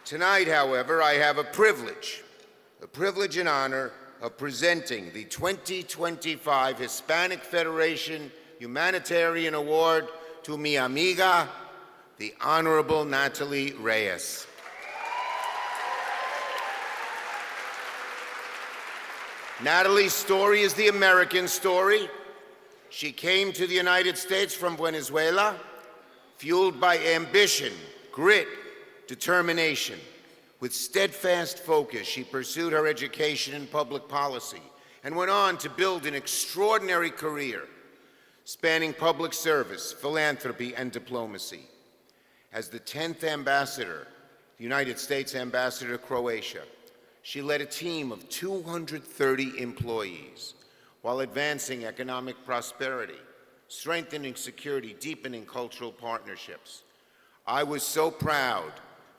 Tonight, however, I have a privilege and honor of presenting the 2025 Hispanic Federation Humanitarian Award to mi amiga, the Honorable Nathalie Rayes. Nathalie's story is the American story. She came to the United States from Venezuela, fueled by ambition, grit, determination. With steadfast focus, she pursued her education in public policy and went on to build an extraordinary career, spanning public service, philanthropy, and diplomacy. As the 10th ambassador, the United States ambassador to Croatia, she led a team of 230 employees while advancing economic prosperity, strengthening security, deepening cultural partnerships. I was so proud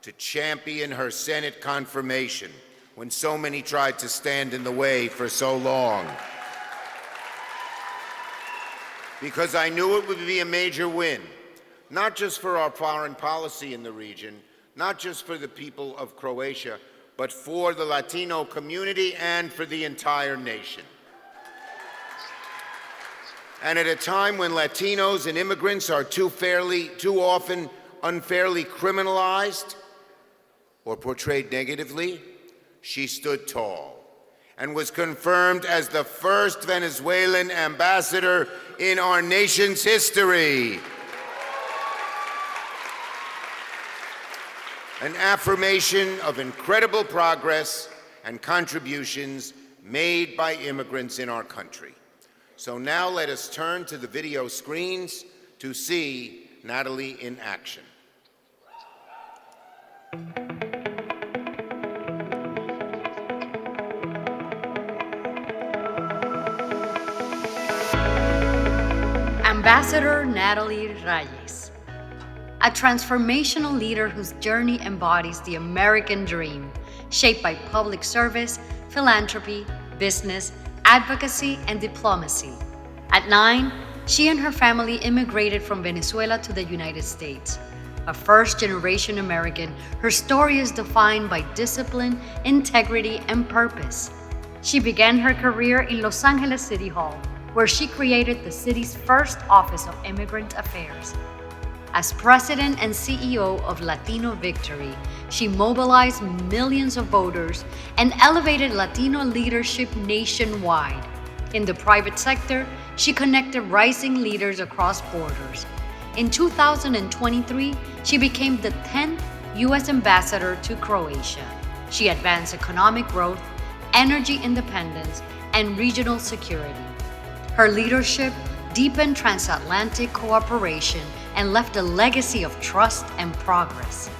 to champion her Senate confirmation when so many tried to stand in the way for so long. Because I knew it would be a major win, not just for our foreign policy in the region, not just for the people of Croatia, but for the Latino community and for the entire nation. And at a time when Latinos and immigrants are too often unfairly criminalized or portrayed negatively, she stood tall and was confirmed as the first Venezuelan ambassador in our nation's history. An affirmation of incredible progress and contributions made by immigrants in our country. So now let us turn to the video screens to see Nathalie in action. Ambassador Nathalie Rayes, a transformational leader whose journey embodies the American dream, shaped by public service, philanthropy, business, advocacy, and diplomacy. At 9, she and her family immigrated from Venezuela to the United States. A first-generation American, her story is defined by discipline, integrity, and purpose. She began her career in Los Angeles City Hall, where she created the city's first Office of Immigrant Affairs. As president and CEO of Latino Victory, she mobilized millions of voters and elevated Latino leadership nationwide. In the private sector, she connected rising leaders across borders. In 2023, she became the 10th U.S. ambassador to Croatia. She advanced economic growth, energy independence, and regional security. Her leadership deepened transatlantic cooperation and left a legacy of trust and progress.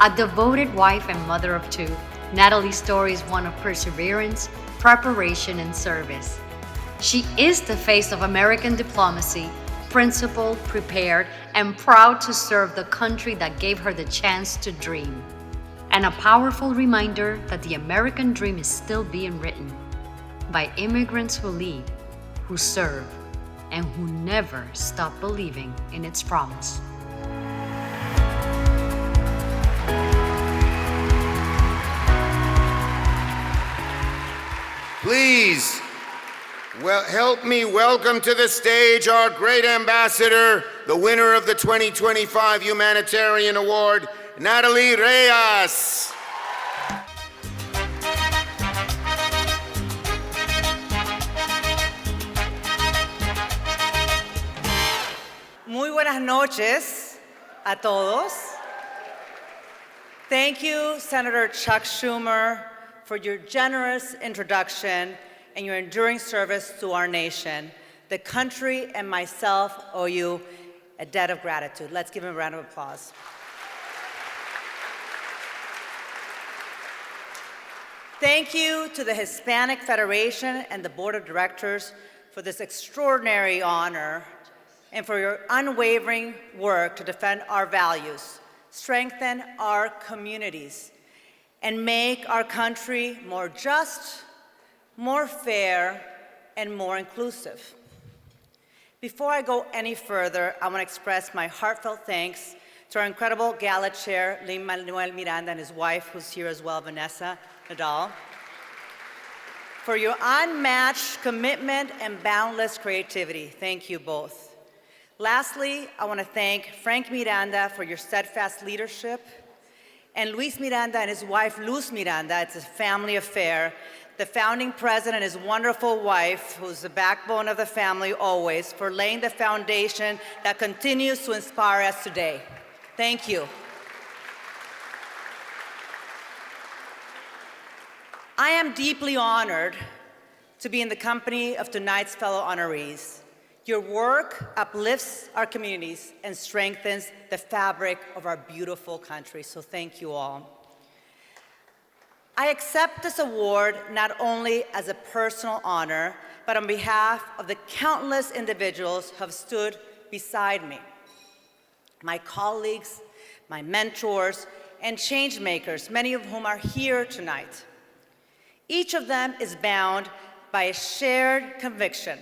A devoted wife and mother of 2, Nathalie's story is one of perseverance, preparation, and service. She is the face of American diplomacy, principled, prepared, and proud to serve the country that gave her the chance to dream. And a powerful reminder that the American dream is still being written by immigrants who lead, who serve, and who never stop believing in its promise. Please, help me welcome to the stage our great ambassador, the winner of the 2025 Humanitarian Award, Nathalie Rayes. Muy buenas noches a todos. Thank you, Senator Chuck Schumer, for your generous introduction and your enduring service to our nation. The country and myself owe you a debt of gratitude. Let's give him a round of applause. Thank you to the Hispanic Federation and the Board of Directors for this extraordinary honor and for your unwavering work to defend our values, strengthen our communities, and make our country more just, more fair, and more inclusive. Before I go any further, I want to express my heartfelt thanks to our incredible gala chair, Lin-Manuel Miranda, and his wife, who's here as well, Vanessa Nadal, for your unmatched commitment and boundless creativity. Thank you both. Lastly, I want to thank Frank Miranda for your steadfast leadership, and Luis Miranda and his wife, Luz Miranda. It's a family affair. The founding president and his wonderful wife, who's the backbone of the family always, for laying the foundation that continues to inspire us today. Thank you. I am deeply honored to be in the company of tonight's fellow honorees. Your work uplifts our communities and strengthens the fabric of our beautiful country, so thank you all. I accept this award not only as a personal honor, but on behalf of the countless individuals who have stood beside me, my colleagues, my mentors, and change makers, many of whom are here tonight. Each of them is bound by a shared conviction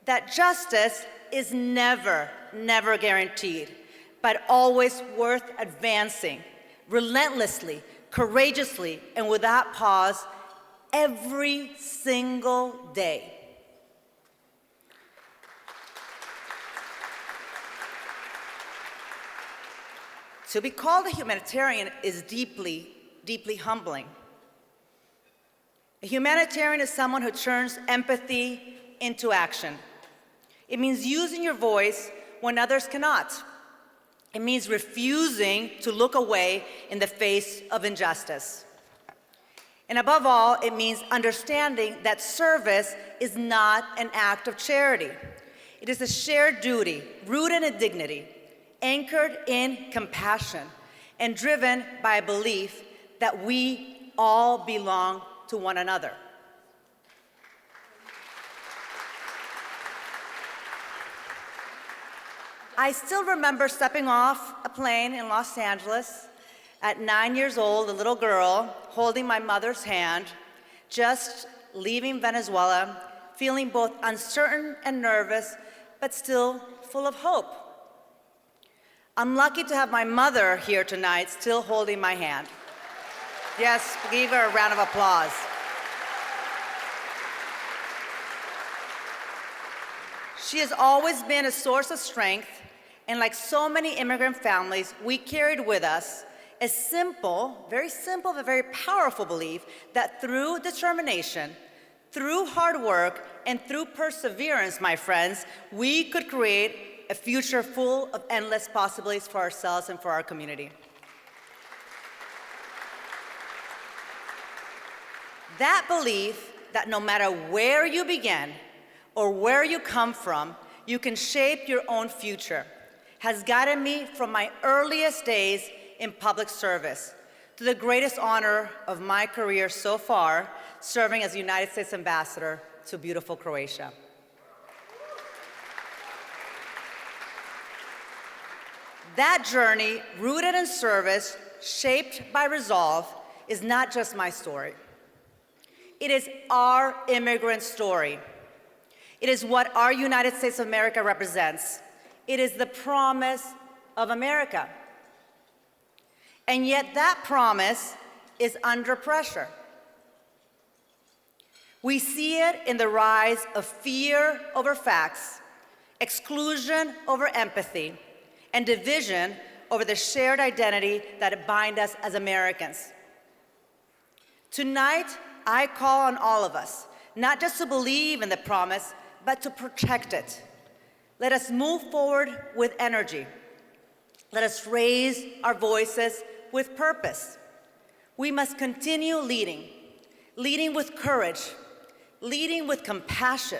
that justice is never, never guaranteed, but always worth advancing relentlessly, courageously, and without pause every single day. To be called a humanitarian is deeply, deeply humbling. A humanitarian is someone who turns empathy into action. It means using your voice when others cannot. It means refusing to look away in the face of injustice. And above all, it means understanding that service is not an act of charity. It is a shared duty, rooted in dignity, anchored in compassion, and driven by a belief that we all belong to one another. I still remember stepping off a plane in Los Angeles at 9 years old, a little girl, holding my mother's hand, just leaving Venezuela, feeling both uncertain and nervous, but still full of hope. I'm lucky to have my mother here tonight, still holding my hand. Yes, give her a round of applause. She has always been a source of strength, and like so many immigrant families, we carried with us a simple, but very powerful belief that through determination, through hard work, and through perseverance, my friends, we could create a future full of endless possibilities for ourselves and for our community. That belief that no matter where you begin or where you come from, you can shape your own future has guided me from my earliest days in public service to the greatest honor of my career so far, serving as United States Ambassador to beautiful Croatia. That journey, rooted in service, shaped by resolve, is not just my story. It is our immigrant story. It is what our United States of America represents. It is the promise of America. And yet that promise is under pressure. We see it in the rise of fear over facts, exclusion over empathy, and division over the shared identity that bind us as Americans. Tonight, I call on all of us, not just to believe in the promise, but to protect it. Let us move forward with energy. Let us raise our voices with purpose. We must continue leading with courage, leading with compassion,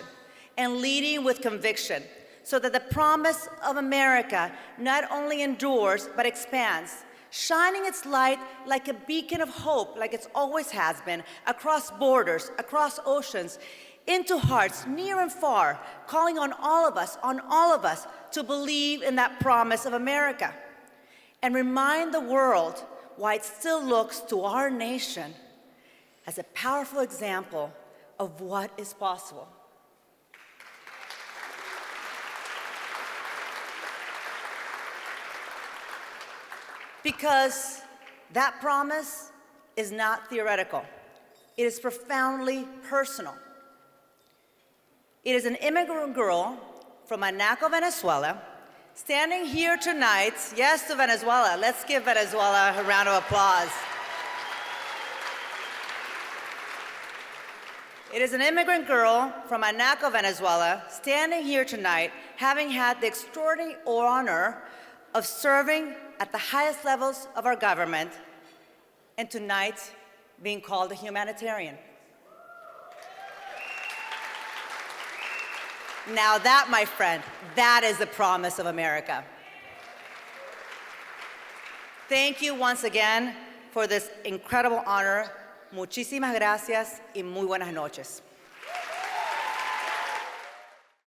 and leading with conviction, so that the promise of America not only endures, but expands, shining its light like a beacon of hope, like it always has been, across borders, across oceans, into hearts near and far, calling on all of us to believe in that promise of America and remind the world why it still looks to our nation as a powerful example of what is possible. because that promise is not theoretical. It is profoundly personal. It is an immigrant girl from Anaco, Venezuela, standing here tonight. Yes, to Venezuela. Let's give Venezuela a round of applause. It is an immigrant girl from Anaco, Venezuela, standing here tonight, having had the extraordinary honor of serving at the highest levels of our government, and tonight being called a humanitarian. Now that, my friend, that is the promise of America. Thank you once again for this incredible honor. Muchísimas gracias y muy buenas noches.